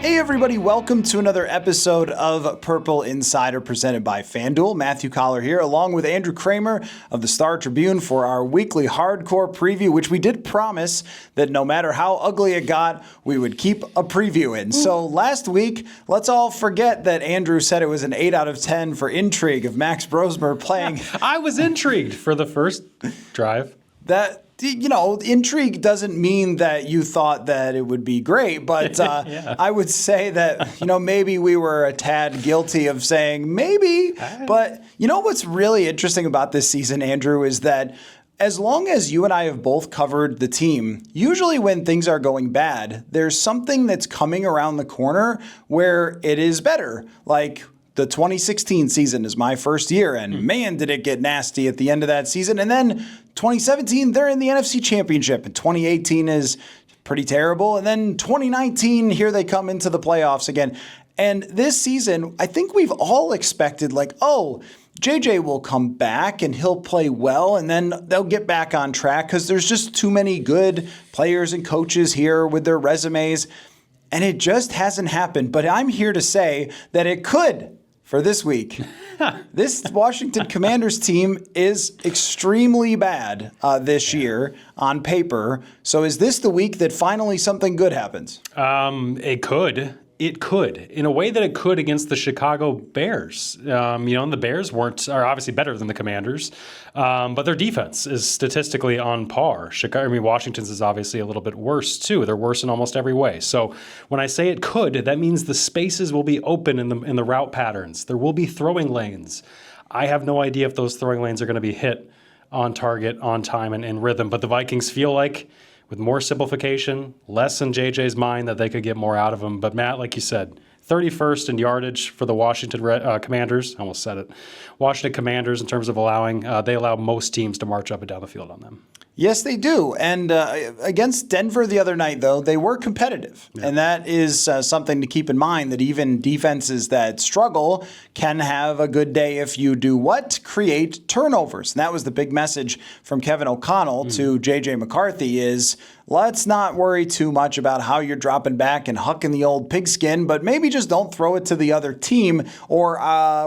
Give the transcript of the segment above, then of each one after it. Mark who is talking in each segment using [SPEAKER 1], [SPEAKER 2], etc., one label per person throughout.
[SPEAKER 1] Hey everybody, welcome to another episode of Purple Insider presented by FanDuel. Matthew Coller here, along with Andrew Krammer of the Star Tribune for our weekly hardcore preview, which we did promise that no matter how ugly it got, we would keep a preview in. So last week, let's all forget that Andrew said it was an 8 out of 10 for intrigue of Max Brosmer playing.
[SPEAKER 2] I was intrigued for the first drive.
[SPEAKER 1] Intrigue doesn't mean that you thought that it would be great, but
[SPEAKER 2] Yeah.
[SPEAKER 1] I would say that, maybe we were a tad guilty of saying maybe. But what's really interesting about this season, Andrew, is that as long as you and I have both covered the team, usually when things are going bad, there's something that's coming around the corner where it is better. Like the 2016 season is my first year, and man, did it get nasty at the end of that season. And then 2017, they're in the NFC Championship, and 2018 is pretty terrible. And then 2019, here they come into the playoffs again. And this season, I think we've all expected JJ will come back and he'll play well, and then they'll get back on track because there's just too many good players and coaches here with their resumes. And it just hasn't happened. But I'm here to say that it could. For this week, this Washington Commanders team is extremely bad this year on paper. So is this the week that finally something good happens?
[SPEAKER 2] It could. It could, in a way that it could against the Chicago Bears. And the Bears are obviously better than the Commanders, but their defense is statistically on par. Washington's is obviously a little bit worse too. They're worse in almost every way. So when I say it could, that means the spaces will be open in the route patterns. There will be throwing lanes. I have no idea if those throwing lanes are going to be hit on target, on time, and in rhythm. But the Vikings feel like, with more simplification, less in JJ's mind, that they could get more out of him. But Matt, like you said, 31st in yardage for the Washington Commanders. I almost said it. Washington Commanders in terms of they allow most teams to march up and down the field on them.
[SPEAKER 1] Yes, they do. And against Denver the other night, though, they were competitive. Yeah. And that is something to keep in mind, that even defenses that struggle can have a good day if you do what? Create turnovers. And that was the big message from Kevin O'Connell to JJ McCarthy is, let's not worry too much about how you're dropping back and hucking the old pigskin, but maybe just don't throw it to the other team or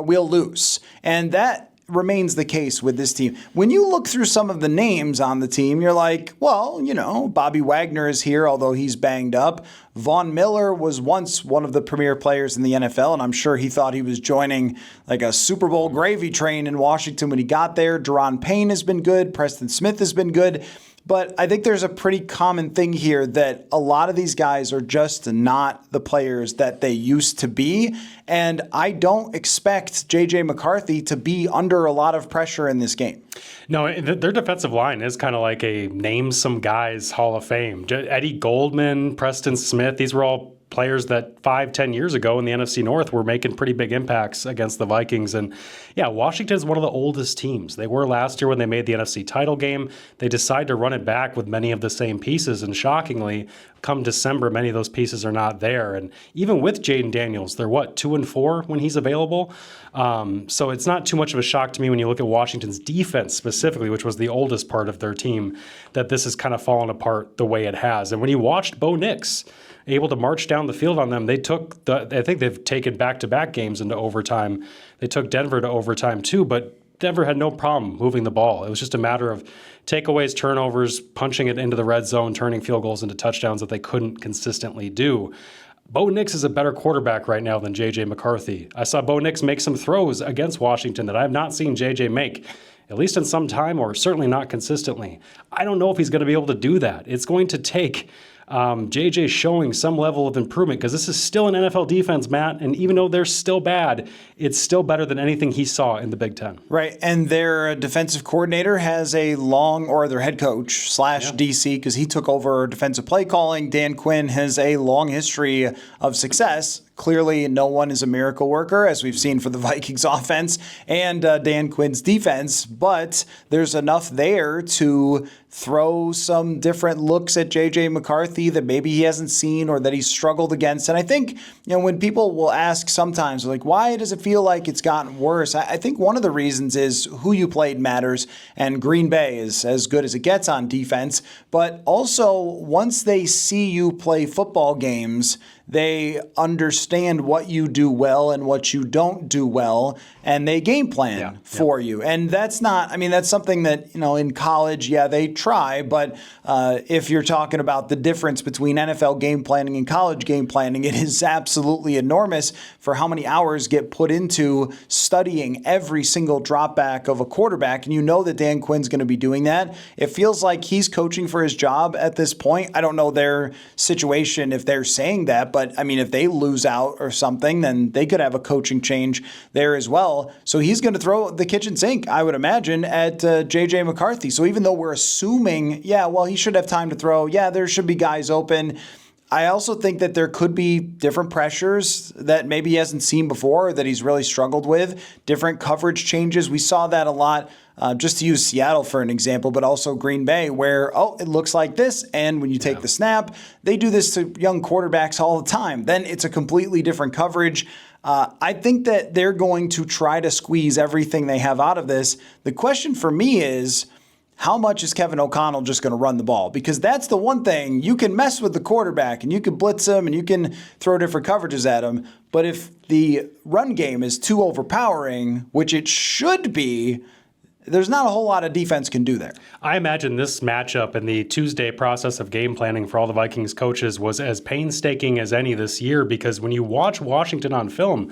[SPEAKER 1] we'll lose. And that remains the case with this team. When you look through some of the names on the team, you're like, Bobby Wagner is here, although he's banged up. Von Miller was once one of the premier players in the NFL, and I'm sure he thought he was joining like a Super Bowl gravy train in Washington when he got there. Daron Payne has been good. Preston Smith has been good. But I think there's a pretty common thing here that a lot of these guys are just not the players that they used to be. And I don't expect JJ McCarthy to be under a lot of pressure in this game.
[SPEAKER 2] No, their defensive line is kind of like a name some guys Hall of Fame. Eddie Goldman, Preston Smith, these were all players that 5-10 years ago in the NFC North were making pretty big impacts against the Vikings. And yeah, Washington is one of the oldest teams. They were last year when they made the NFC title game. They decided to run it back with many of the same pieces. And shockingly, come December, many of those pieces are not there. And even with Jayden Daniels, they're 2-4 when he's available. So it's not too much of a shock to me when you look at Washington's defense specifically, which was the oldest part of their team, that this has kind of fallen apart the way it has. And when you watched Bo Nix able to march down the field on them, I think they've taken back-to-back games into overtime. They took Denver to overtime too, but Denver had no problem moving the ball. It was just a matter of takeaways, turnovers, punching it into the red zone, turning field goals into touchdowns that they couldn't consistently do. Bo Nix is a better quarterback right now than JJ McCarthy. I saw Bo Nix make some throws against Washington that I have not seen JJ make, at least in some time, or certainly not consistently. I don't know if he's going to be able to do that. It's going to take JJ showing some level of improvement, because this is still an NFL defense, Matt, and even though they're still bad, it's still better than anything he saw in the Big Ten.
[SPEAKER 1] Right, and their defensive coordinator has their head coach / DC, because he took over defensive play calling. Dan Quinn has a long history of success. Clearly, no one is a miracle worker, as we've seen for the Vikings offense and Dan Quinn's defense, but there's enough there to throw some different looks at JJ McCarthy that maybe he hasn't seen or that he's struggled against. And I think, when people will ask sometimes, like, why does it feel like it's gotten worse? I think one of the reasons is who you played matters, and Green Bay is as good as it gets on defense. But also, once they see you play football games, they understand what you do well and what you don't do well, and they game plan for you. And that's that's something that, in college, they try. But if you're talking about the difference between NFL game planning and college game planning, it is absolutely enormous for how many hours get put into studying every single drop back of a quarterback. And you know that Dan Quinn's going to be doing that. It feels like he's coaching for his job at this point. I don't know their situation if they're saying that, but if they lose out or something, then they could have a coaching change there as well. So he's going to throw the kitchen sink, I would imagine, at JJ McCarthy. So even though we're assuming, he should have time to throw, there should be guys open, I also think that there could be different pressures that maybe he hasn't seen before or that he's really struggled with, different coverage changes. We saw that a lot. Just to use Seattle for an example, but also Green Bay, where, it looks like this, and when you take the snap, they do this to young quarterbacks all the time. Then it's a completely different coverage. I think that they're going to try to squeeze everything they have out of this. The question for me is, how much is Kevin O'Connell just going to run the ball? Because that's the one thing. You can mess with the quarterback, and you can blitz him, and you can throw different coverages at him. But if the run game is too overpowering, which it should be, there's not a whole lot of defense can do there.
[SPEAKER 2] I imagine this matchup and the Tuesday process of game planning for all the Vikings coaches was as painstaking as any this year, because when you watch Washington on film,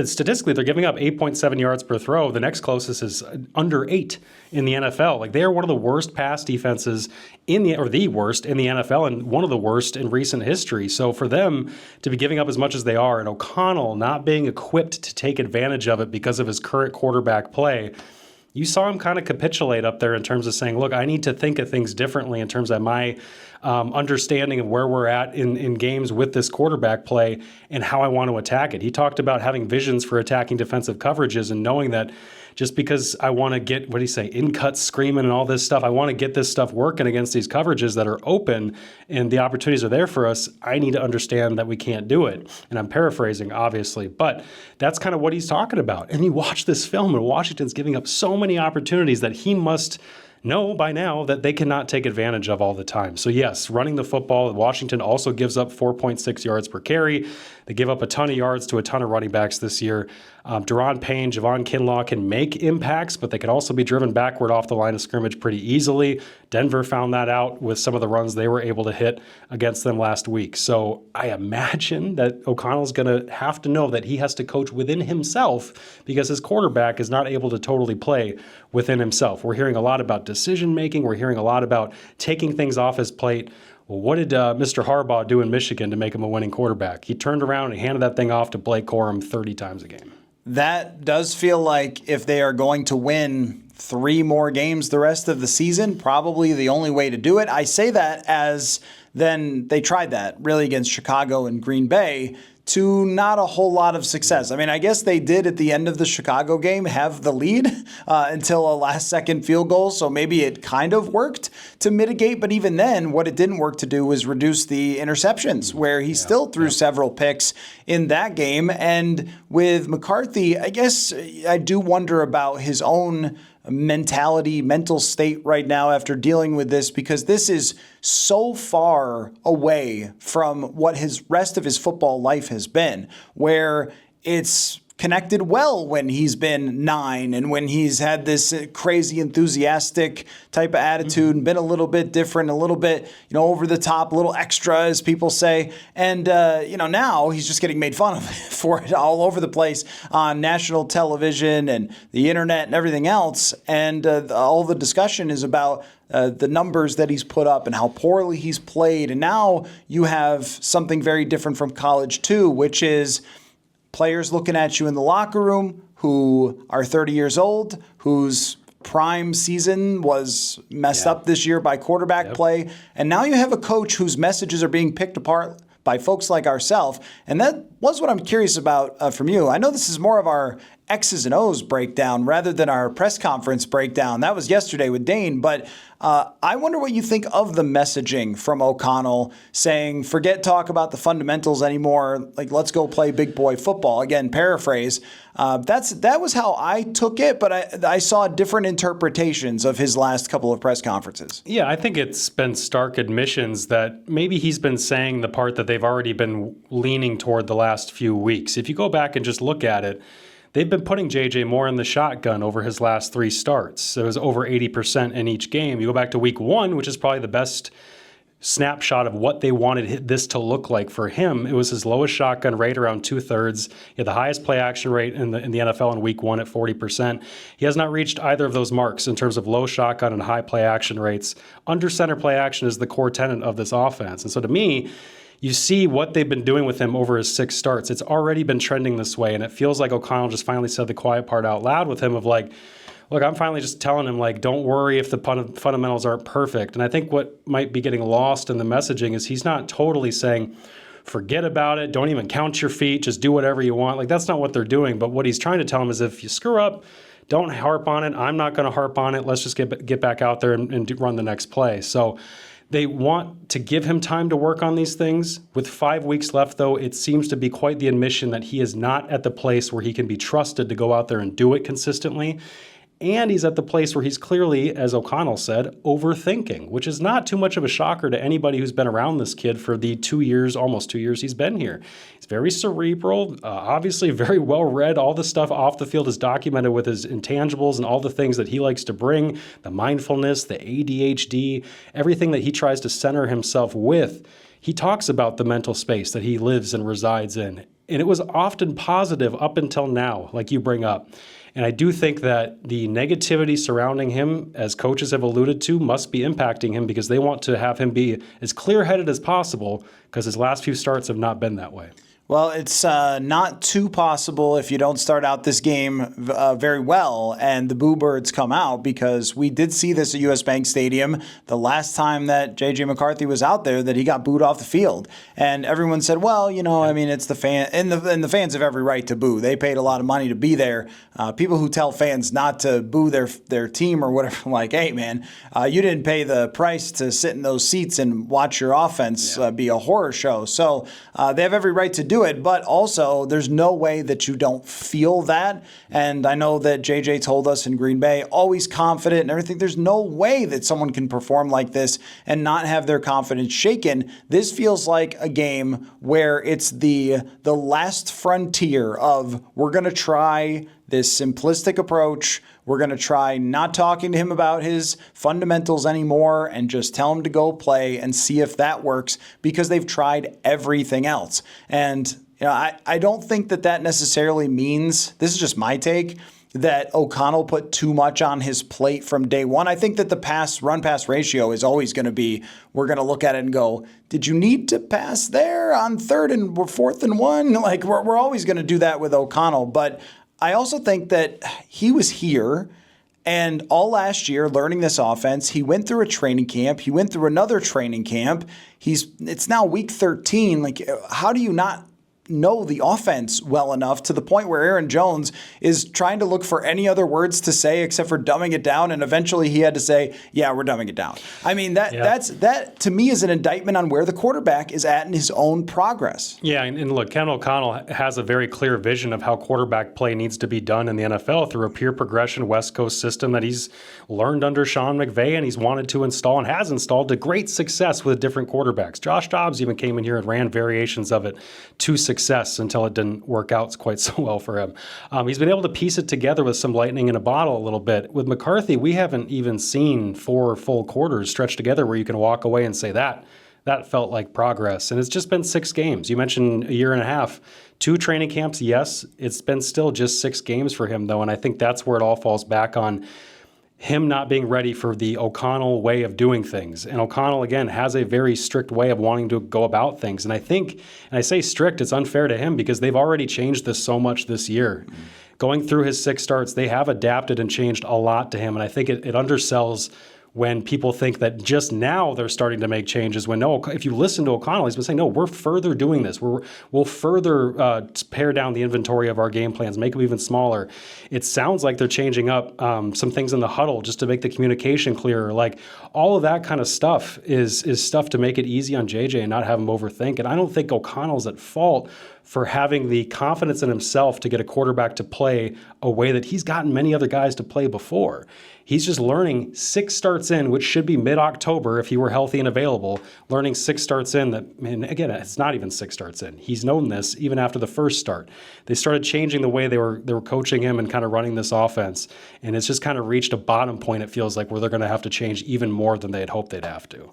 [SPEAKER 2] statistically, they're giving up 8.7 yards per throw. The next closest is under 8 in the NFL. Like, they are one of the worst pass defenses the worst in the NFL, and one of the worst in recent history. So for them to be giving up as much as they are, and O'Connell not being equipped to take advantage of it because of his current quarterback play, you saw him kind of capitulate up there in terms of saying, look, I need to think of things differently in terms of my understanding of where we're at in games with this quarterback play and how I want to attack it. He talked about having visions for attacking defensive coverages and knowing that just because I want to get, in cuts, screaming and all this stuff, I want to get this stuff working against these coverages that are open and the opportunities are there for us, I need to understand that we can't do it. And I'm paraphrasing, obviously, but that's kind of what he's talking about. And you watch this film and Washington's giving up so many opportunities that he must know by now that they cannot take advantage of all the time. So yes, running the football, Washington also gives up 4.6 yards per carry. They give up a ton of yards to a ton of running backs this year. Daron Payne, Javon Kinlaw can make impacts, but they can also be driven backward off the line of scrimmage pretty easily. Denver found that out with some of the runs they were able to hit against them last week. So I imagine that O'Connell's going to have to know that he has to coach within himself because his quarterback is not able to totally play within himself. We're hearing a lot about decision making. We're hearing a lot about taking things off his plate. Well, what did Mr. Harbaugh do in Michigan to make him a winning quarterback? He turned around and handed that thing off to Blake Corum 30 times a game.
[SPEAKER 1] That does feel like if they are going to win 3 more games the rest of the season, probably the only way to do it. I say that as then they tried that really against Chicago and Green Bay to not a whole lot of success. I guess they did at the end of the Chicago game have the lead until a last-second field goal, so maybe it kind of worked to mitigate. But even then, what it didn't work to do was reduce the interceptions, where he still threw several picks in that game. And with McCarthy, I guess I do wonder about his own mental state right now after dealing with this, because this is so far away from what his rest of his football life has been, where it's connected well when he's been 9 and when he's had this crazy enthusiastic type of attitude and been a little bit different, a little bit, over the top, a little extra, as people say. And, now he's just getting made fun of for it all over the place on national television and the internet and everything else. And all the discussion is about the numbers that he's put up and how poorly he's played. And now you have something very different from college too, which is players looking at you in the locker room who are 30 years old, whose prime season was messed up this year by quarterback play. And now you have a coach whose messages are being picked apart by folks like ourselves. And that was what I'm curious about from you. I know this is more of our X's and O's breakdown rather than our press conference breakdown. That was yesterday with Dane, but I wonder what you think of the messaging from O'Connell saying, forget talk about the fundamentals anymore, like let's go play big boy football. Again, paraphrase. That was how I took it, but I saw different interpretations of his last couple of press conferences.
[SPEAKER 2] Yeah, I think it's been stark admissions that maybe he's been saying the part that they've already been leaning toward the last few weeks. If you go back and just look at it, they've been putting JJ more in the shotgun over his last 3 starts. So it was over 80% in each game. You go back to week 1, which is probably the best snapshot of what they wanted this to look like for him. It was his lowest shotgun rate, around 2/3. He had the highest play action rate in the NFL in week 1 at 40%. He has not reached either of those marks in terms of low shotgun and high play action rates. Under center play action is the core tenet of this offense. And so to me, you see what they've been doing with him over his 6 starts. It's already been trending this way, and it feels like O'Connell just finally said the quiet part out loud with him of like, look, I'm finally just telling him, like, don't worry if the fundamentals aren't perfect. And I think what might be getting lost in the messaging is he's not totally saying, forget about it, don't even count your feet, just do whatever you want. Like, that's not what they're doing. But what he's trying to tell him is if you screw up, don't harp on it. I'm not going to harp on it. Let's just get back out there and run the next play. So they want to give him time to work on these things. With 5 weeks left, though, it seems to be quite the admission that he is not at the place where he can be trusted to go out there and do it consistently. And he's at the place where he's clearly, as O'Connell said, overthinking, which is not too much of a shocker to anybody who's been around this kid for the almost 2 years he's been here. He's very cerebral, obviously very well-read. All the stuff off the field is documented with his intangibles and all the things that he likes to bring, the mindfulness, the ADHD, everything that he tries to center himself with. He talks about the mental space that he lives and resides in. And it was often positive up until now, like you bring up. And I do think that the negativity surrounding him, as coaches have alluded to, must be impacting him because they want to have him be as clear-headed as possible because his last few starts have not been that way.
[SPEAKER 1] Well, it's not too possible if you don't start out this game very well and the Boo Birds come out, because we did see this at US Bank Stadium the last time that JJ McCarthy was out there, that he got booed off the field. And everyone said, well, I mean, it's the fan, and the fans have every right to boo. They paid a lot of money to be there. People who tell fans not to boo their team or whatever, I'm like, hey, man, you didn't pay the price to sit in those seats and watch your offense be a horror show. So they have every right to do it, but also there's no way that you don't feel that. And I know that JJ told us in Green Bay, always confident and everything. There's no way that someone can perform like this and not have their confidence shaken. This feels like a game where it's the last frontier of, we're going to try this simplistic approach. We're going to try not talking to him about his fundamentals anymore and just tell him to go play and see if that works, because they've tried everything else. And I don't think that necessarily means, this is just my take, that O'Connell put too much on his plate from day one. I think that the run-pass ratio is always going to be, we're going to look at it and go, did you need to pass there on 3rd and 4th and 1? Like, we're always going to do that with O'Connell. But I also think that he was here and all last year learning this offense. He went through a training camp. He went through another training camp. It's now week 13. Like, how do you not know the offense well enough to the point where Aaron Jones is trying to look for any other words to say except for dumbing it down, and eventually he had to say, yeah, we're dumbing it down. I mean, that to me is an indictment on where the quarterback is at in his own progress.
[SPEAKER 2] Yeah, and look, Ken O'Connell has a very clear vision of how quarterback play needs to be done in the NFL through a pure progression West Coast system that he's learned under Sean McVay and he's wanted to install and has installed to great success with different quarterbacks. Josh Dobbs even came in here and ran variations of it to success until it didn't work out quite so well for him. He's been able to piece it together with some lightning in a bottle a little bit. With McCarthy, we haven't even seen 4 full quarters stretched together where you can walk away and say that felt like progress. And it's just been 6 games. You mentioned a year and a half. 2 training camps, yes. It's been still just 6 games for him, though, and I think that's where it all falls back on him not being ready for the O'Connell way of doing things. And O'Connell, again, has a very strict way of wanting to go about things. And I think, and I say strict, it's unfair to him because they've already changed this so much this year. Mm-hmm. Going through his 6 starts, they have adapted and changed a lot to him. And I think it undersells when people think that just now they're starting to make changes, when no, if you listen to O'Connell, he's been saying, no, we're further doing this. We'll further pare down the inventory of our game plans, make them even smaller. It sounds like they're changing up some things in the huddle just to make the communication clearer. Like all of that kind of stuff is stuff to make it easy on JJ and not have him overthink. And I don't think O'Connell's at fault for having the confidence in himself to get a quarterback to play a way that he's gotten many other guys to play before. He's just learning 6 starts in, which should be mid-October if he were healthy and available, learning 6 starts in that, and again, it's not even 6 starts in. He's known this even after the first start. They started changing the way they were coaching him and kind of running this offense, and it's just kind of reached a bottom point, it feels like, where they're going to have to change even more than they had hoped they'd have to.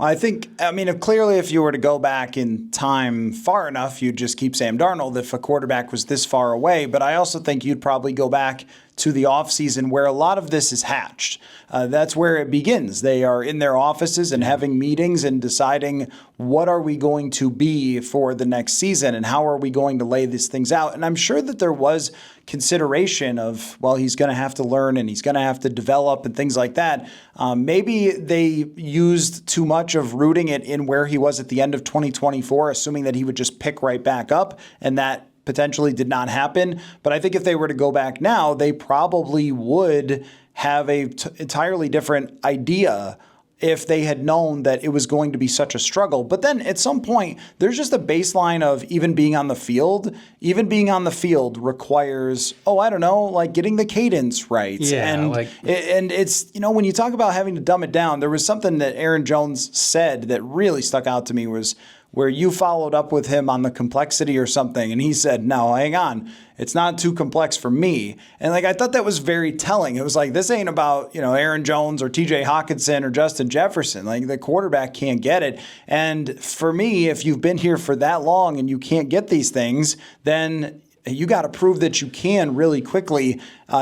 [SPEAKER 1] Clearly if you were to go back in time far enough, you'd just keep Sam Darnold if a quarterback was this far away, but I also think you'd probably go back to the offseason where a lot of this is hatched. That's where it begins. They are in their offices and having meetings and deciding what are we going to be for the next season and how are we going to lay these things out. And I'm sure that there was consideration of, well, he's going to have to learn and he's going to have to develop and things like that. Maybe they used too much of rooting it in where he was at the end of 2024, assuming that he would just pick right back up, and that potentially did not happen. But I think if they were to go back now, they probably would have a entirely different idea if they had known that it was going to be such a struggle. But then at some point, there's just a baseline of even being on the field. Even being on the field requires, getting the cadence right.
[SPEAKER 2] Yeah,
[SPEAKER 1] and it's, when you talk about having to dumb it down, there was something that Aaron Jones said that really stuck out to me, was where you followed up with him on the complexity or something, and he said, no, hang on, it's not too complex for me. And I thought that was very telling. It was like, this ain't about, Aaron Jones or TJ Hawkinson or Justin Jefferson. Like, the quarterback can't get it. And for me, if you've been here for that long and you can't get these things, then you got to prove that you can really quickly,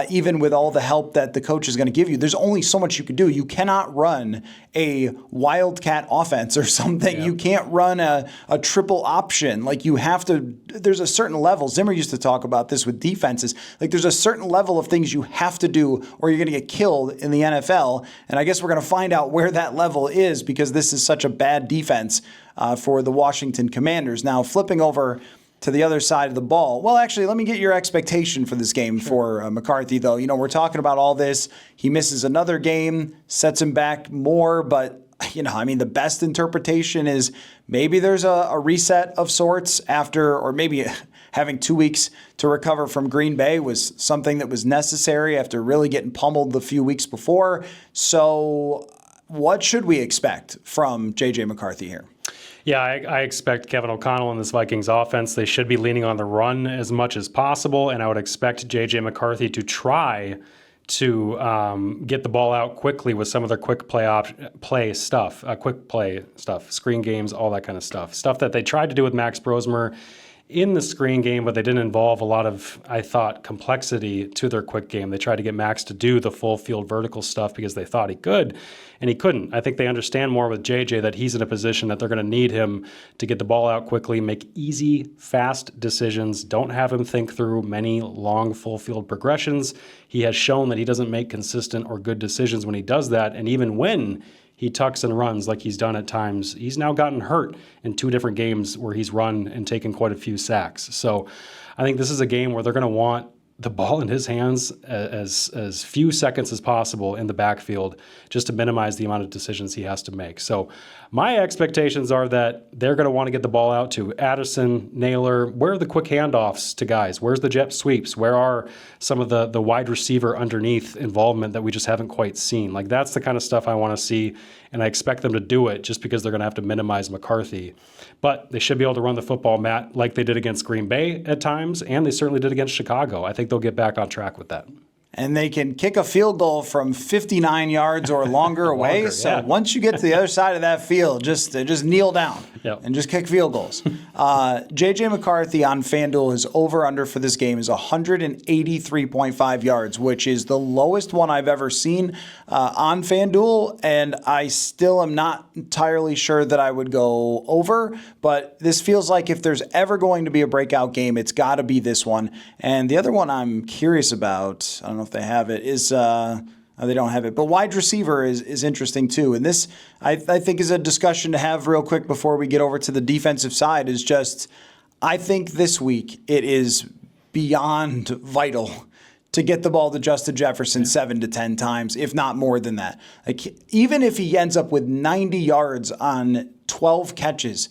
[SPEAKER 1] even with all the help that the coach is going to give you. There's only so much you can do. You cannot run a wildcat offense or something. Yeah. You can't run a triple option. Like, you have to, there's a certain level. Zimmer used to talk about this with defenses. Like, there's a certain level of things you have to do or you're going to get killed in the NFL. And I guess we're going to find out where that level is, because this is such a bad defense for the Washington Commanders. Now, flipping over to the other side of the ball. Well, actually, let me get your expectation for this game for McCarthy, though. We're talking about all this. He misses another game, sets him back more, but the best interpretation is maybe there's a reset of sorts after, or maybe having 2 weeks to recover from Green Bay was something that was necessary after really getting pummeled the few weeks before. So what should we expect from JJ McCarthy here?
[SPEAKER 2] Yeah, I expect Kevin O'Connell and this Vikings offense, they should be leaning on the run as much as possible, and I would expect JJ McCarthy to try to get the ball out quickly with some of their quick play stuff, screen games, all that kind of stuff that they tried to do with Max Brosmer in the screen game, but they didn't involve a lot of, I thought, complexity to their quick game. They tried to get Max to do the full field vertical stuff because they thought he could, and he couldn't. I think they understand more with JJ that he's in a position that they're going to need him to get the ball out quickly, make easy, fast decisions. Don't have him think through many long full field progressions. He has shown that he doesn't make consistent or good decisions when he does that, and even when he tucks and runs like he's done at times, he's now gotten hurt in 2 different games where he's run and taken quite a few sacks. So I think this is a game where they're going to want the ball in his hands as few seconds as possible in the backfield, just to minimize the amount of decisions he has to make. So my expectations are that they're going to want to get the ball out to Addison, Naylor. Where are the quick handoffs to guys? Where's the jet sweeps? Where are some of the wide receiver underneath involvement that we just haven't quite seen? Like, that's the kind of stuff I want to see, and I expect them to do it just because they're going to have to minimize McCarthy. But they should be able to run the football, Matt, like they did against Green Bay at times, and they certainly did against Chicago. I think they'll get back on track with that.
[SPEAKER 1] And they can kick a field goal from 59 yards or longer away. So once you get to the other side of that field, just kneel down and just kick field goals. JJ McCarthy on FanDuel, his over-under for this game is 183.5 yards, which is the lowest one I've ever seen on FanDuel. And I still am not entirely sure that I would go over. But this feels like if there's ever going to be a breakout game, it's got to be this one. And the other one I'm curious about, I don't know if they have it, is They don't have it. But wide receiver is interesting too. And this, I think, is a discussion to have real quick before we get over to the defensive side, is just, I think this week it is beyond vital to get the ball to Justin Jefferson 7 to 10 times, if not more than that. Like, even if he ends up with 90 yards on 12 catches,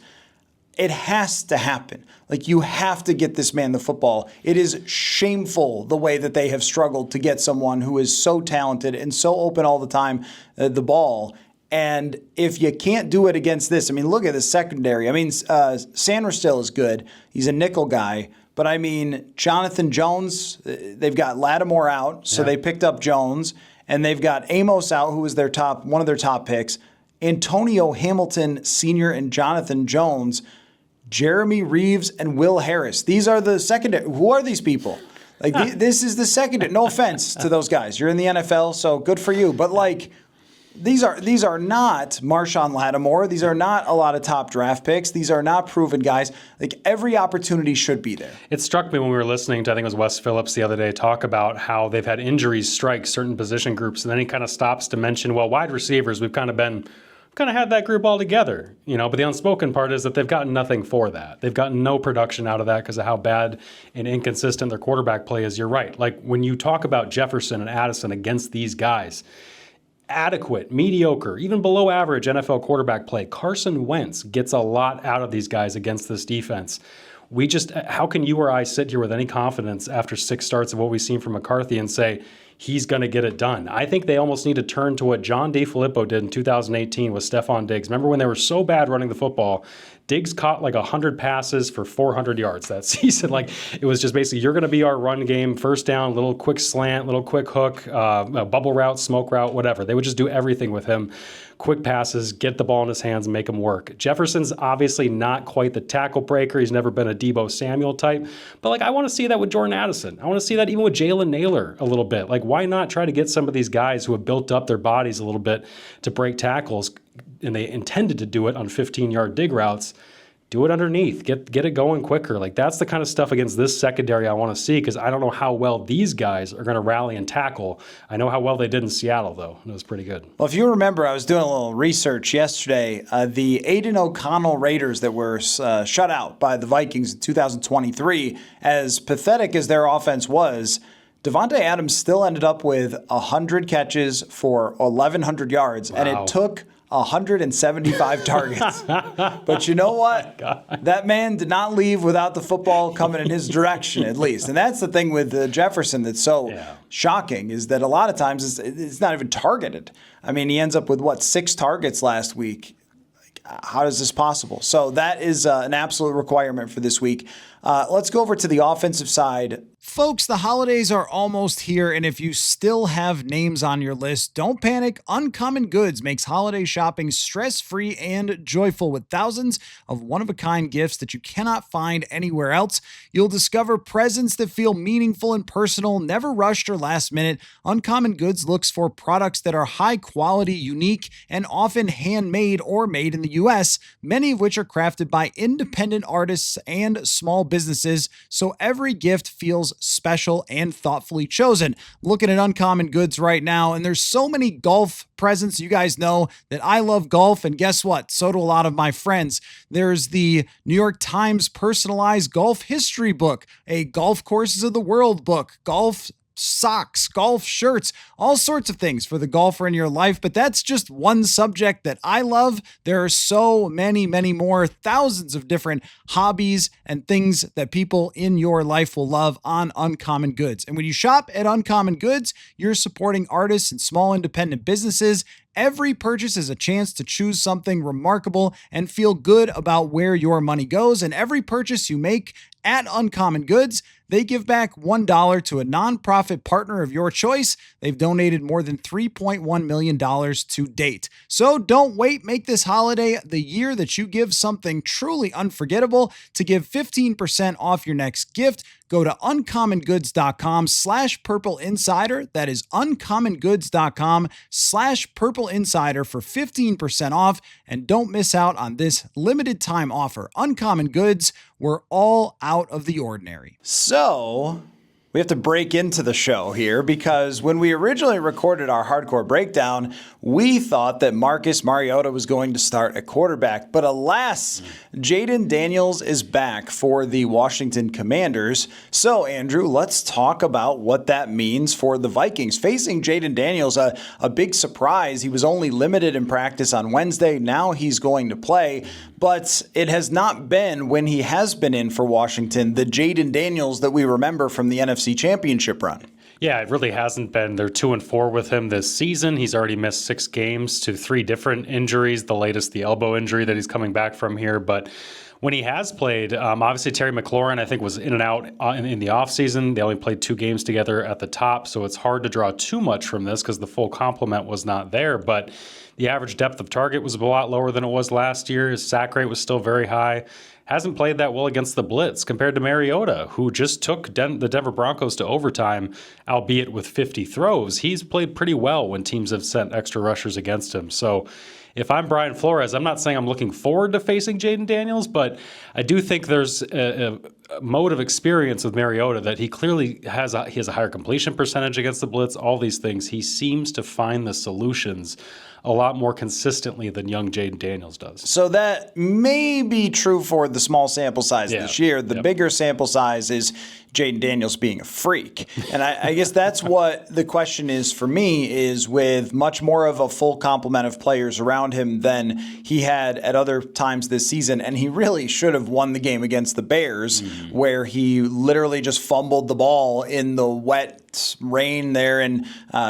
[SPEAKER 1] it has to happen. Like, you have to get this man the football. It is shameful the way that they have struggled to get someone who is so talented and so open all the time, the ball. And if you can't do it against this, I mean, look at the secondary. I mean, Sanders still is good. He's a nickel guy. But, I mean, Jonathan Jones, they've got Lattimore out, so they picked up Jones. And they've got Amos out, who was one of their top picks. Antonio Hamilton Sr. and Jonathan Jones, Jeremy Reeves and Will Harris. These are the secondary. Who are these people? Like, this is the secondary. No offense to those guys. You're in the NFL, so good for you. But, like, these are not Marshawn Lattimore. These are not a lot of top draft picks. These are not proven guys. Like, every opportunity should be there.
[SPEAKER 2] It struck me when we were listening to, I think it was Wes Phillips the other day, talk about how they've had injuries strike certain position groups. And then he kind of stops to mention, well, wide receivers, we've kind of had that group all together, but the unspoken part is that they've gotten nothing for that. They've gotten no production out of that because of how bad and inconsistent their quarterback play is. You're right. Like, when you talk about Jefferson and Addison against these guys, adequate, mediocre, even below average NFL quarterback play, Carson Wentz gets a lot out of these guys against this defense. How can you or I sit here with any confidence after 6 starts of what we've seen from McCarthy and say, he's going to get it done? I think they almost need to turn to what John DeFilippo did in 2018 with Stephon Diggs. Remember when they were so bad running the football? Diggs caught like 100 passes for 400 yards that season. Like, it was just basically, you're going to be our run game, first down, little quick slant, little quick hook, bubble route, smoke route, whatever. They would just do everything with him. Quick passes, get the ball in his hands and make him work. Jefferson's obviously not quite the tackle breaker. He's never been a Deebo Samuel type. But, like, I want to see that with Jordan Addison. I want to see that even with Jalen Naylor a little bit. Like, why not try to get some of these guys who have built up their bodies a little bit to break tackles, and they intended to do it on 15-yard dig routes, do it underneath, get it going quicker. Like, that's the kind of stuff against this secondary I want to see, because I don't know how well these guys are going to rally and tackle. I know how well they did in Seattle, though, and it was pretty good.
[SPEAKER 1] Well, if you remember, I was doing a little research yesterday. The Aiden O'Connell Raiders that were shut out by the Vikings in 2023, as pathetic as their offense was, Devontae Adams still ended up with 100 catches for 1,100 yards, and it took 175 targets. But you know what? That man did not leave without the football coming in his direction, at least. And that's the thing with Jefferson that's so shocking, is that a lot of times it's not even targeted. I mean, he ends up with, 6 targets last week. How is this possible? So that is an absolute requirement for this week. Let's go over to the offensive side. Folks, the holidays are almost here, and if you still have names on your list, don't panic. Uncommon Goods makes holiday shopping stress-free and joyful with thousands of one-of-a-kind gifts that you cannot find anywhere else. You'll discover presents that feel meaningful and personal, never rushed or last minute. Uncommon Goods looks for products that are high quality, unique, and often handmade or made in the U.S., many of which are crafted by independent artists and small businesses, so every gift feels special and thoughtfully chosen. Looking at Uncommon Goods right now, and there's so many golf presents. You guys know that I love golf, and guess what? So do a lot of my friends. There's the New York Times personalized golf history book, a golf courses of the world book, golf socks, golf shirts, all sorts of things for the golfer in your life. But that's just one subject that I love. There are so many, many more, thousands of different hobbies and things that people in your life will love on Uncommon Goods. And when you shop at Uncommon Goods, you're supporting artists and small independent businesses. Every purchase is a chance to choose something remarkable and feel good about where your money goes. And every purchase you make at Uncommon Goods, they give back $1 to a nonprofit partner of your choice. They've donated more than $3.1 million to date. So don't wait. Make this holiday the year that you give something truly unforgettable. To give 15% off your next gift, go to uncommongoods.com/Purple Insider. That is uncommongoods.com/Purple Insider for 15% off. And don't miss out on this limited time offer. Uncommon Goods, we're all out of the ordinary. So, We have to break into the show here because when we originally recorded our hardcore breakdown, we thought that Marcus Mariota was going to start at quarterback. But alas, Jayden Daniels is back for the Washington Commanders. So, Andrew, let's talk about what that means for the Vikings. Facing Jayden Daniels, a big surprise. He was only limited in practice on Wednesday. Now he's going to play. But it has not been, when he has been in for Washington, the Jayden Daniels that we remember from the NFC Championship run.
[SPEAKER 2] Yeah, it really hasn't been. They're 2-4 with him this season. He's already missed 6 games to 3 different injuries, the latest the elbow injury that he's coming back from here. But when he has played, obviously Terry McLaurin, I think, was in and out in the offseason. They only played 2 games together at the top, so it's hard to draw too much from this because the full complement was not there. But the average depth of target was a lot lower than it was last year. His sack rate was still very high. Hasn't played that well against the blitz compared to Mariota, who just took the Denver Broncos to overtime, albeit with 50 throws. He's played pretty well when teams have sent extra rushers against him. So if I'm Brian Flores, I'm not saying I'm looking forward to facing Jayden Daniels, but I do think there's a mode of experience with Mariota that he clearly has. He has a higher completion percentage against the blitz, all these things. He seems to find the solutions a lot more consistently than young Jayden Daniels does.
[SPEAKER 1] So that may be true for the small sample size this year. The bigger sample size is Jayden Daniels being a freak. And I guess that's what the question is for me, is with much more of a full complement of players around him than he had at other times this season. And he really should have won the game against the Bears, where he literally just fumbled the ball in the wet rain there, and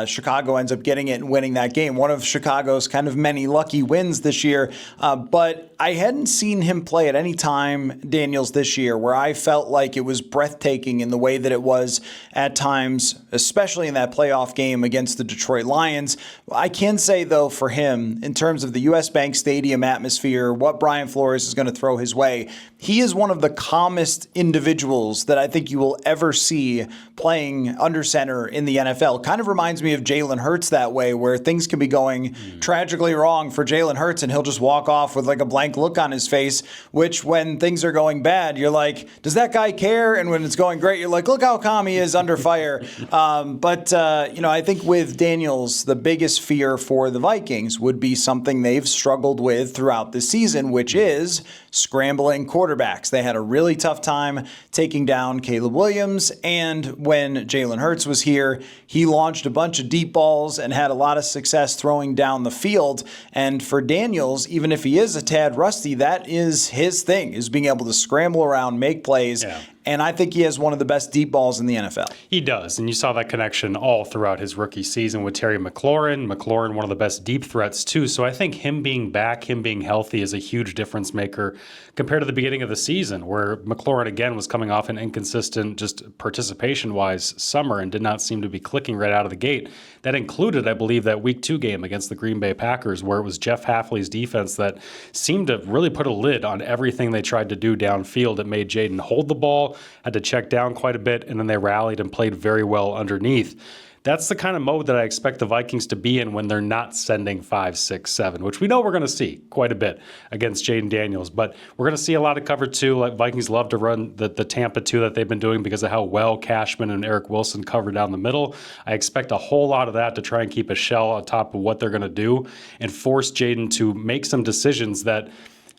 [SPEAKER 1] Chicago ends up getting it and winning that game. One of Chicago's kind of many lucky wins this year. But I hadn't seen him play at any time, Daniels, this year, where I felt like it was breathtaking in the way that it was at times, especially in that playoff game against the Detroit Lions. I can say, though, for him, in terms of the U.S. Bank Stadium atmosphere, what Brian Flores is going to throw his way, he is one of the calmest individuals that I think you will ever see playing under center in the NFL. Kind of reminds me of Jalen Hurts that way, where things can be going tragically wrong for Jalen Hurts and he'll just walk off with like a blank look on his face, which when things are going bad, you're like, does that guy care? And when it's going great, you're like, look how calm he is under fire. I think with Daniels, the biggest fear for the Vikings would be something they've struggled with throughout the season, which is scrambling quarterbacks. They had a really tough time taking down Caleb Williams, and when Jalen Hurts was here, he launched a bunch of deep balls and had a lot of success throwing down the field. And for Daniels, even if he is a tad rusty, that is his thing, is being able to scramble around, make plays.
[SPEAKER 2] Yeah.
[SPEAKER 1] And I think he has one of the best deep balls in the NFL.
[SPEAKER 2] He does, and you saw that connection all throughout his rookie season with Terry McLaurin. McLaurin, one of the best deep threats, too. So I think him being back, him being healthy is a huge difference maker compared to the beginning of the season, where McLaurin, again, was coming off an inconsistent, just participation-wise, summer and did not seem to be clicking right out of the gate. That included, I believe, that Week 2 game against the Green Bay Packers, where it was Jeff Hafley's defense that seemed to really put a lid on everything they tried to do downfield. It made Jayden hold the ball, had to check down quite a bit, and then they rallied and played very well underneath. That's the kind of mode that I expect the Vikings to be in when they're not sending 5, 6, 7, which we know we're going to see quite a bit against Jayden Daniels. But we're going to see a lot of cover 2. Like Vikings love to run the Tampa 2 that they've been doing because of how well Cashman and Eric Wilson cover down the middle. I expect a whole lot of that to try and keep a shell on top of what they're going to do and force Jayden to make some decisions that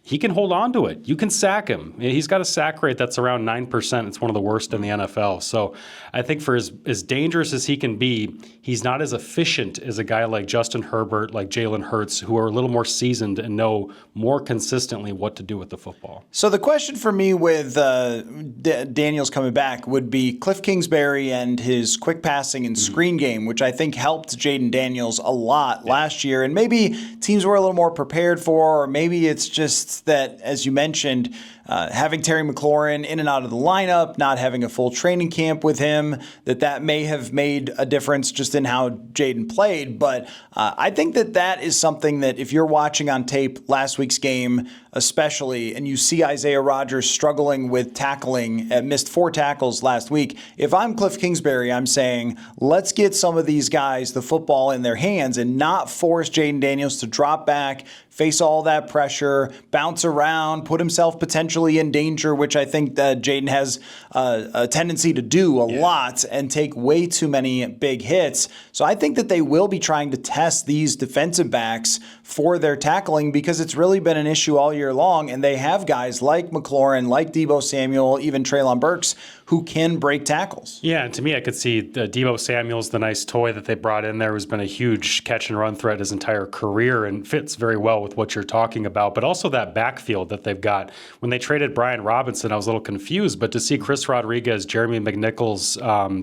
[SPEAKER 2] he can hold on to it. You can sack him. He's got a sack rate that's around 9%. It's one of the worst in the NFL. So I think for as dangerous as he can be, he's not as efficient as a guy like Justin Herbert, like Jalen Hurts, who are a little more seasoned and know more consistently what to do with the football.
[SPEAKER 1] So the question for me with Daniels coming back would be Cliff Kingsbury and his quick passing and screen game, which I think helped Jayden Daniels a lot last year. And maybe teams were a little more prepared for, or maybe it's just that, as you mentioned, having Terry McLaurin in and out of the lineup, not having a full training camp with him, that may have made a difference just in how Jayden played. But I think that is something that if you're watching on tape last week's game, especially, and you see Isaiah Rodgers struggling with tackling, missed 4 tackles last week. If I'm Cliff Kingsbury, I'm saying, let's get some of these guys the football in their hands and not force Jayden Daniels to drop back, face all that pressure, bounce bounce around, put himself potentially in danger, which I think that Jayden has a tendency to do a lot and take way too many big hits. So I think that they will be trying to test these defensive backs for their tackling because it's really been an issue all year long, and they have guys like McLaurin, like Deebo Samuel, even Treylon Burks, who can break tackles.
[SPEAKER 2] Yeah, and to me, I could see Deebo Samuel's the nice toy that they brought in there, who's been a huge catch-and-run threat his entire career and fits very well with what you're talking about, but also that backfield that they've got. When they traded Brian Robinson, I was a little confused, but to see Chris Rodriguez, Jeremy McNichols,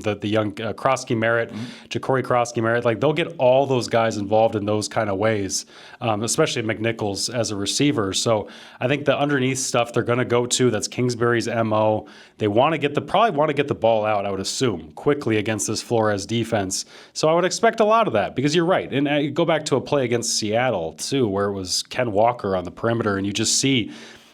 [SPEAKER 2] the young Krosky Merritt, Ja'Cory Krosky Merritt, like they'll get all those guys involved in those kind of ways, especially McNichols as a receiver. So I think the underneath stuff they're going to go to, that's Kingsbury's MO. They probably want to get the ball out, I would assume, quickly against this Flores defense. So I would expect a lot of that because you're right. And I go back to a play against Seattle, too, where it was Ken Walker on the perimeter, and you just see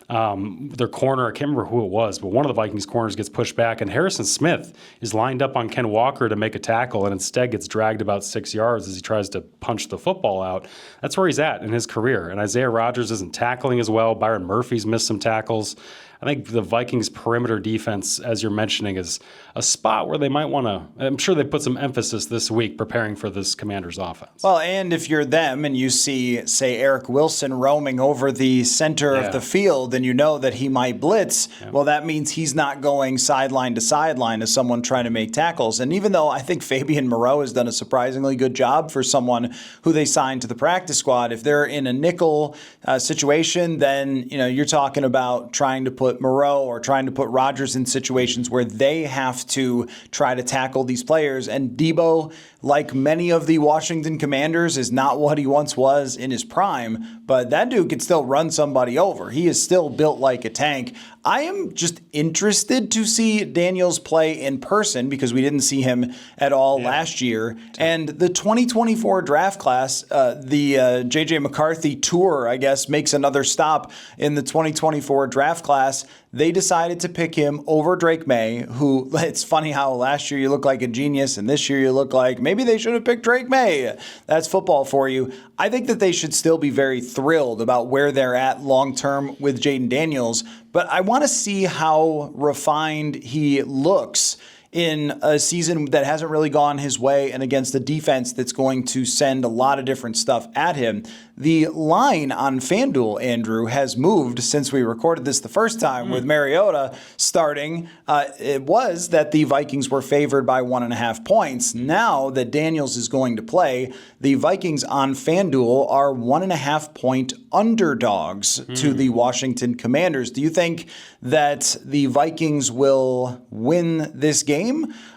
[SPEAKER 2] their corner, I can't remember who it was, but one of the Vikings corners gets pushed back, and Harrison Smith is lined up on Ken Walker to make a tackle and instead gets dragged about 6 yards as he tries to punch the football out. That's where he's at in his career. And Isaiah Rodgers isn't tackling as well. Byron Murphy's missed some tackles. I think the Vikings perimeter defense, as you're mentioning, is a spot where they might want to, I'm sure they put some emphasis this week preparing for this Commanders offense.
[SPEAKER 1] Well, and if you're them and you see, say, Eric Wilson roaming over the center of the field and you know that he might blitz, well, that means he's not going sideline to sideline as someone trying to make tackles. And even though I think Fabian Moreau has done a surprisingly good job for someone who they signed to the practice squad, if they're in a nickel situation, then you're talking about trying to put Moreau or trying to put Rodgers in situations where they have to try to tackle these players. And Deebo, like many of the Washington Commanders, is not what he once was in his prime, but that dude can still run somebody over. He is still built like a tank. I am just interested to see Daniels play in person because we didn't see him at all last year. And the 2024 draft class, the JJ McCarthy tour, I guess, makes another stop in the 2024 draft class. They decided to pick him over Drake May, who, it's funny how last year you look like a genius and this year you look like maybe they should have picked Drake May. That's football for you. I think that they should still be very thrilled about where they're at long-term with Jayden Daniels, but I want to see how refined he looks in a season that hasn't really gone his way and against a defense that's going to send a lot of different stuff at him. The line on FanDuel, Andrew, has moved since we recorded this the first time with Mariota starting. It was that the Vikings were favored by 1.5 points. Now that Daniels is going to play, the Vikings on FanDuel are 1.5 point underdogs to the Washington Commanders. Do you think that the Vikings will win this game?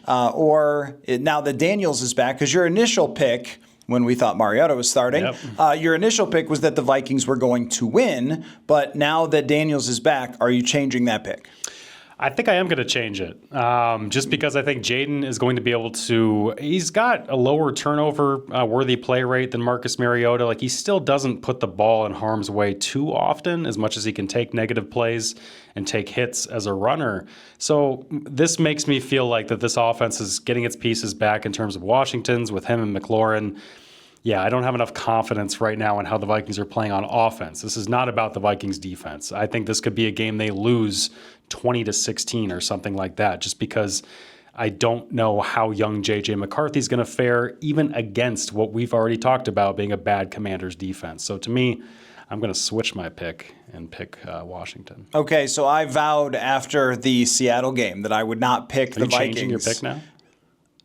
[SPEAKER 1] Or now that Daniels is back, because your initial pick when we thought Mariota was starting, your initial pick was that the Vikings were going to win, but now that Daniels is back, are you changing that pick?
[SPEAKER 2] I think I am going to change it, just because I think Jayden is going to be able to. He's got a lower turnover worthy play rate than Marcus Mariota. Like, he still doesn't put the ball in harm's way too often, as much as he can take negative plays and take hits as a runner. So this makes me feel like that this offense is getting its pieces back in terms of Washington's with him and McLaurin. Yeah, I don't have enough confidence right now in how the Vikings are playing on offense. This is not about the Vikings defense. I think this could be a game they lose 20-16 or something like that, just because I don't know how young JJ McCarthy is going to fare, even against what we've already talked about being a bad Commanders defense. So to me, I'm going to switch my pick and pick Washington.
[SPEAKER 1] Okay, so I vowed after the Seattle game that I would not pick the Vikings.
[SPEAKER 2] Are you changing your pick now?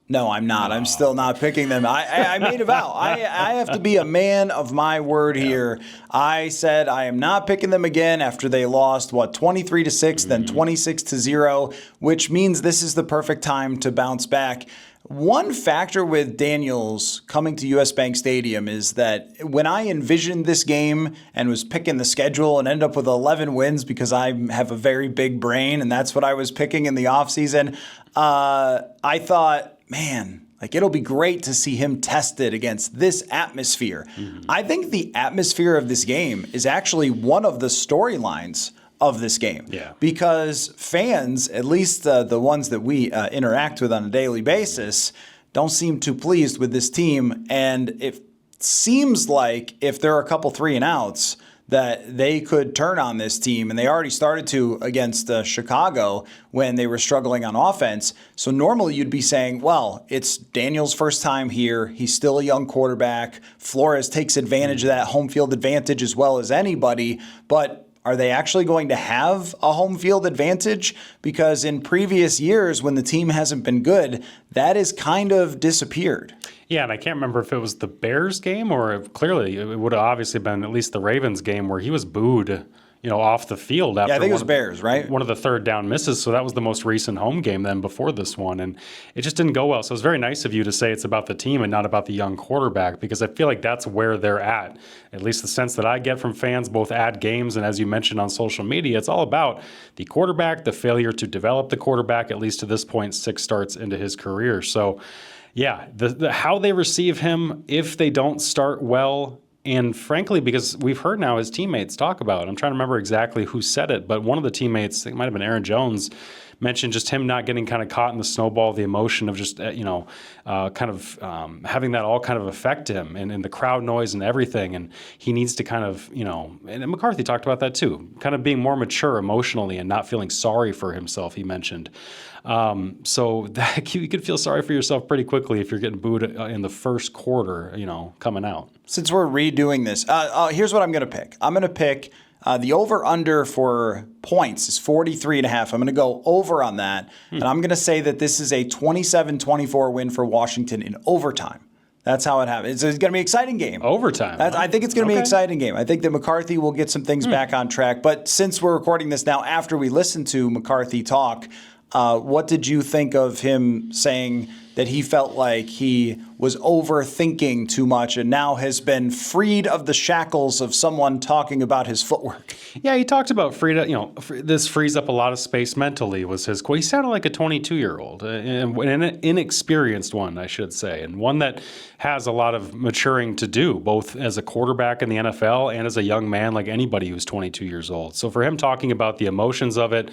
[SPEAKER 1] No, I'm not. I'm still not picking them. I made a vow. I have to be a man of my word here. I said I am not picking them again after they lost, 23-6, then 26-0, which means this is the perfect time to bounce back. One factor with Daniels coming to US Bank Stadium is that when I envisioned this game and was picking the schedule and ended up with 11 wins because I have a very big brain and that's what I was picking in the offseason, I thought, man, like it'll be great to see him tested against this atmosphere. I think the atmosphere of this game is actually one of the storylines of this game. Because fans, at least the ones that we interact with on a daily basis, don't seem too pleased with this team. And it seems like if there are a couple 3-and-outs, that they could turn on this team, and they already started to against Chicago when they were struggling on offense. So normally you'd be saying, well, it's Daniels' first time here. He's still a young quarterback. Flores takes advantage of that home field advantage as well as anybody, but are they actually going to have a home field advantage? Because in previous years, when the team hasn't been good, that has kind of disappeared.
[SPEAKER 2] Yeah, and I can't remember if it was the Bears game or if clearly it would have obviously been at least the Ravens game where he was booed, off the field after
[SPEAKER 1] I think it was Bears, right?
[SPEAKER 2] One of the third down misses. So that was the most recent home game then before this one. And it just didn't go well. So it was very nice of you to say it's about the team and not about the young quarterback, because I feel like that's where they're at least the sense that I get from fans, both at games and as you mentioned on social media. It's all about the quarterback, the failure to develop the quarterback, at least to this point, 6 starts into his career. So yeah, the how they receive him, if they don't start well, and frankly, because we've heard now his teammates talk about it. I'm trying to remember exactly who said it, but one of the teammates, it might have been Aaron Jones, mentioned just him not getting kind of caught in the snowball, the emotion of just, having that all kind of affect him and the crowd noise and everything. And he needs to kind of, and McCarthy talked about that too, kind of being more mature emotionally and not feeling sorry for himself, he mentioned. So that you could feel sorry for yourself pretty quickly if you're getting booed in the first quarter, coming out. Since
[SPEAKER 1] we're redoing this, here's what I'm going to pick. I'm going to pick the over-under for points is 43.5. I'm going to go over on that, and I'm going to say that this is a 27-24 win for Washington in overtime. That's how it happens. It's going to be an exciting game.
[SPEAKER 2] Overtime.
[SPEAKER 1] I think it's going to be an exciting game. I think that McCarthy will get some things back on track. But since we're recording this now after we listened to McCarthy talk, what did you think of him saying that he felt like he was overthinking too much and now has been freed of the shackles of someone talking about his footwork?
[SPEAKER 2] Yeah, he talked about this frees up a lot of space mentally was his quote. He sounded like a 22-year-old, an inexperienced one, I should say, and one that has a lot of maturing to do, both as a quarterback in the NFL and as a young man like anybody who's 22 years old. So for him talking about the emotions of it,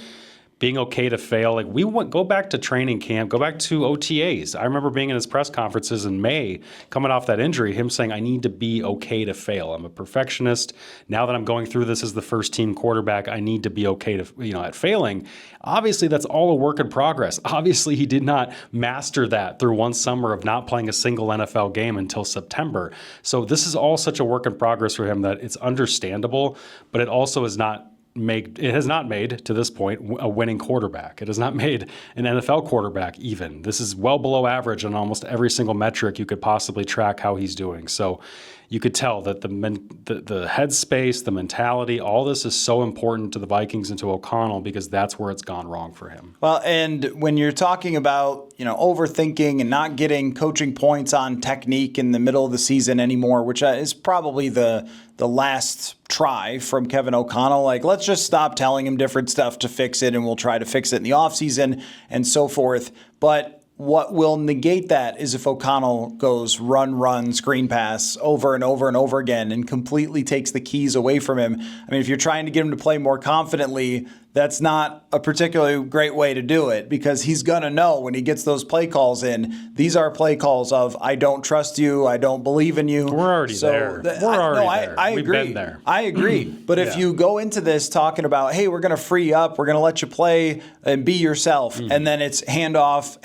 [SPEAKER 2] being okay to fail. Like go back to training camp, go back to OTAs. I remember being in his press conferences in May, coming off that injury, him saying, I need to be okay to fail. I'm a perfectionist. Now that I'm going through this as the first team quarterback, I need to be okay to, at failing. Obviously, that's all a work in progress. Obviously, he did not master that through one summer of not playing a single NFL game until September. So this is all such a work in progress for him that it's understandable, but it also is not it has not made, to this point, a winning quarterback. It has not made an NFL quarterback even. This is well below average on almost every single metric you could possibly track how he's doing. So you could tell that the headspace, the mentality, all this is so important to the Vikings and to O'Connell because that's where it's gone wrong for him.
[SPEAKER 1] Well, and when you're talking about, overthinking and not getting coaching points on technique in the middle of the season anymore, which is probably the last try from Kevin O'Connell, like, let's just stop telling him different stuff to fix it and we'll try to fix it in the offseason and so forth. But what will negate that is if O'Connell goes run, screen pass over and over and over again and completely takes the keys away from him. I mean, if you're trying to get him to play more confidently, that's not a particularly great way to do it because he's going to know when he gets those play calls in, these are play calls of, I don't trust you, I don't believe in you.
[SPEAKER 2] We're already there.
[SPEAKER 1] I
[SPEAKER 2] We've
[SPEAKER 1] agree.
[SPEAKER 2] Been there.
[SPEAKER 1] I agree. But if you go into this talking about, hey, we're going to free you up, we're going to let you play and be yourself, and then it's handoff,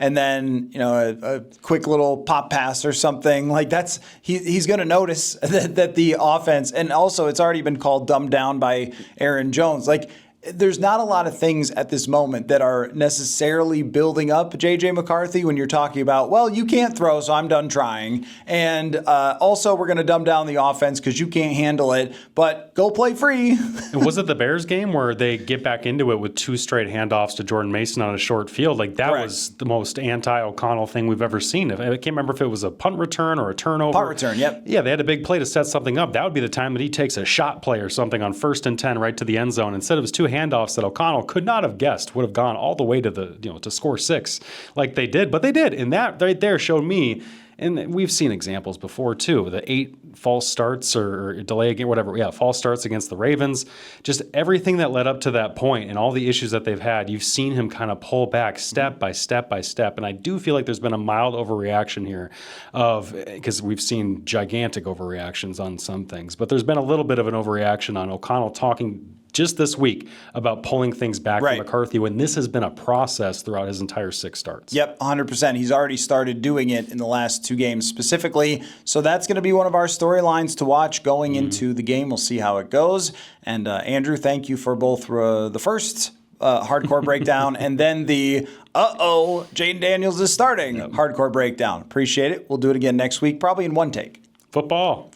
[SPEAKER 1] and then a quick little pop pass or something like that's he's going to notice that the offense, and also it's already been called dumbed down by Aaron Jones. Like there's not a lot of things at this moment that are necessarily building up JJ McCarthy when you're talking about, well, you can't throw, so I'm done trying. And also we're going to dumb down the offense because you can't handle it, but go play free.
[SPEAKER 2] Was it the Bears game where they get back into it with 2 straight handoffs to Jordan Mason on a short field? Like that
[SPEAKER 1] Correct.
[SPEAKER 2] Was the most anti-O'Connell thing we've ever seen. I can't remember if it was a punt return or a turnover.
[SPEAKER 1] Punt return, yep.
[SPEAKER 2] Yeah, they had a big play to set something up. That would be the time that he takes a shot play or something on 1st and 10 right to the end zone. Instead of his 2 handoffs that O'Connell could not have guessed would have gone all the way to to score 6 like they did, but they did. And that right there showed me And we've seen examples before, too. The 8 false starts or delay again, whatever. Yeah, false starts against the Ravens. Just everything that led up to that point and all the issues that they've had, you've seen him kind of pull back step by step by step. And I do feel like there's been a mild overreaction here because we've seen gigantic overreactions on some things. But there's been a little bit of an overreaction on O'Connell talking just this week about pulling things back from McCarthy when this has been a process throughout his entire 6 starts.
[SPEAKER 1] Yep, 100%. He's already started doing it in the last 2 games specifically. So that's going to be one of our storylines to watch going into the game. We'll see how it goes. And Andrew, thank you for both the first hardcore breakdown and then the Jayden Daniels is starting hardcore breakdown. Appreciate it. We'll do it again next week, probably in one take.
[SPEAKER 2] Football.